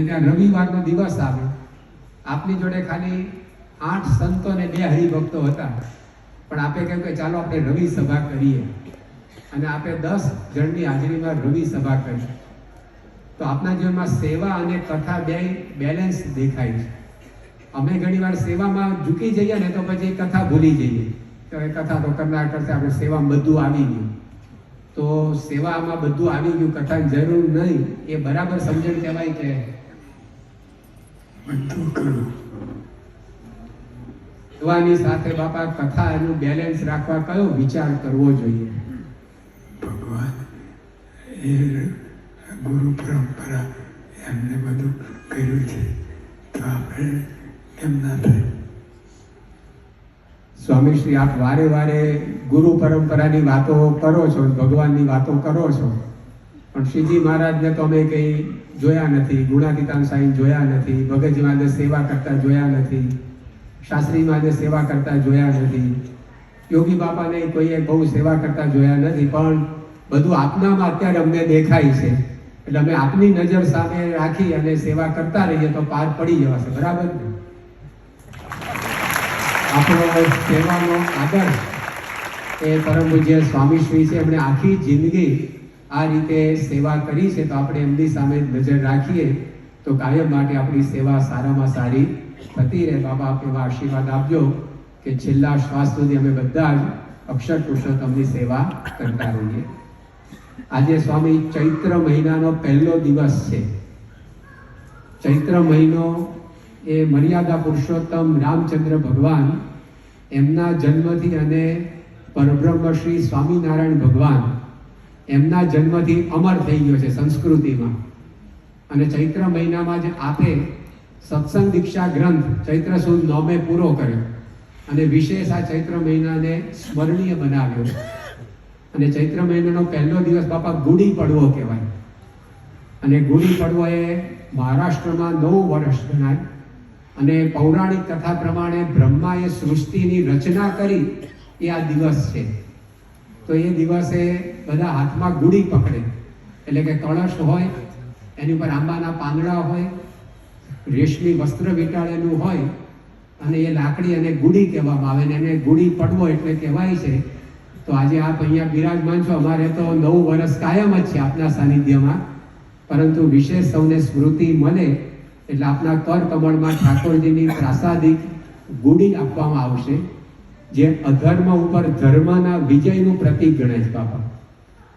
રવિવારનો દિવસ આવે, આપની જોડે ખાલી 8 સંતો ને 2 હરિભક્તો હતા, પણ આપે કહ્યું કે ચાલો આપણે રવિ સભા કરીએ, અને આપે 10 જણની હાજરીમાં રવિ સભા કરી. તો આપના જીવનમાં સેવા અને કથા બે બેલેન્સ દેખાય છે. અમે ઘણીવાર સેવામાં ઝૂકી જઈએ ને તો પછી કથા ભૂલી જઈએ, તો એ કથા તો કરનાર કરશે, આપણે સેવામાં બધું આવી ગયું. તો સેવામાં બધું આવી ગયું, કથાની જરૂર નહીં, એ બરાબર સમજણ કહેવાય કે બધું કરું. સેવાની સાથે બાપા કથા એનું બેલેન્સ રાખવા કયો વિચાર કરવો જોઈએ? ભગવાન એ ગુરુ પરંપરા એમને બધું કર્યું છે, તો આપણે કેમ ના થાય? સ્વામી શ્રી, આપ વારે વારે ગુરુ પરંપરાની વાતો કરો છો, ભગવાનની વાતો કરો છો, પણ શ્રીજી મહારાજને તો અમે કંઈ જોયા નથી, ગુણાતીતાન સાંઈ જોયા નથી, ભગતજી મહારાજને સેવા કરતા જોયા નથી, શાસ્ત્રી મહારાજને સેવા કરતા જોયા નથી, યોગી બાપાને કોઈએ બહુ સેવા કરતા જોયા નથી, પણ બધું આપનામાં અત્યારે અમને દેખાય છે, એટલે અમે આપની નજર સામે રાખી અને સેવા કરતા રહીએ તો પાર પડી જવાશે. બરાબર ને? આપણો સેવાનો આદર્શ એ પરમ પૂજ્ય સ્વામી શ્રી છે, એમણે આખી જિંદગી આ રીતે સેવા કરી છે, તો આપણે એમની સામે નજર રાખીએ તો કાયમ માટે આપણી સેવા સારામાં સારી થતી રહે. બાબા આપ એવા આશીર્વાદ આપજો કે છેલ્લા શ્વાસ સુધી અમે બધા જ અક્ષર પુરુષોત્તમની સેવા કરતા રહીએ. આજે સ્વામી ચૈત્ર મહિનાનો પહેલો દિવસ છે. ચૈત્ર મહિનો એ મર્યાદા પુરુષોત્તમ રામચંદ્ર ભગવાન એમના જન્મથી અને પરબ્રહ્મ શ્રી સ્વામિનારાયણ ભગવાન એમના જન્મથી અમર થઈ ગયો છે સંસ્કૃતિમાં. અને ચૈત્ર મહિનામાં જ આપે સત્સંગ દીક્ષા ગ્રંથ ચૈત્ર સુદ 9 પૂરો કર્યો, અને વિશેષ આ ચૈત્ર મહિનાને સ્મરણીય બનાવ્યો. અને ચૈત્ર મહિનાનો પહેલો દિવસ બાપા ગુડી પડવો કહેવાય, અને ગુડી પડવો એ મહારાષ્ટ્રમાં 9 વર્ષ ગણાય. અને પૌરાણિક કથા પ્રમાણે બ્રહ્માએ સૃષ્ટિની રચના કરી એ આ દિવસ છે. તો એ દિવસે બધા હાથમાં ગુડી પકડે, એટલે કે કળશ હોય, એની ઉપર આંબાના પાંદડા હોય, રેશમી વસ્ત્ર વીંટાળેલું હોય, અને એ લાકડી અને ગુડી કહેવામાં આવે, ને એને ગુડી પડવો એટલે કહેવાય છે. તો આજે આપ અહીંયા બિરાજમાન છો, અમારે તો 9 વર્ષ કાયમ જ છે આપના સાનિધ્યમાં, પરંતુ વિશેષ સૌને સ્મૃતિ મળે એટલે આપના કર કમળમાં ઠાકોરજીની પ્રાસાદિક ગુડી આપવામાં આવશે, જે અધર્મ ઉપર ધર્મના વિજયનું પ્રતીક ગણાય છે બાપા.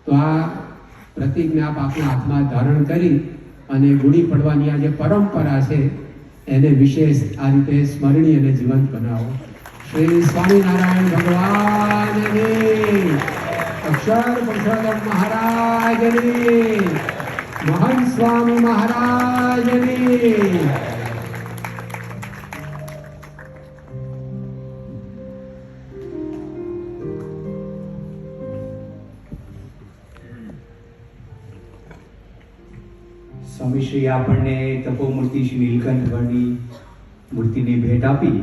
તો આ પ્રતીકને આપ આપના હાથમાં ધારણ કરી અને ગુડી પડવાની આ જે પરંપરા છે એને વિશેષ આ રીતે સ્મરણીય અને જીવંત બનાવો. શ્રી સ્વામિનારાયણ ભગવાનની, અક્ષર પુરુષોત્તમ મહારાજની, મહંત સ્વામી મહારાજની. સ્વામી શ્રી આપણને તપોમૂર્તિ શ્રી નીલકંઠ વર્ણની મૂર્તિની ભેટ આપી.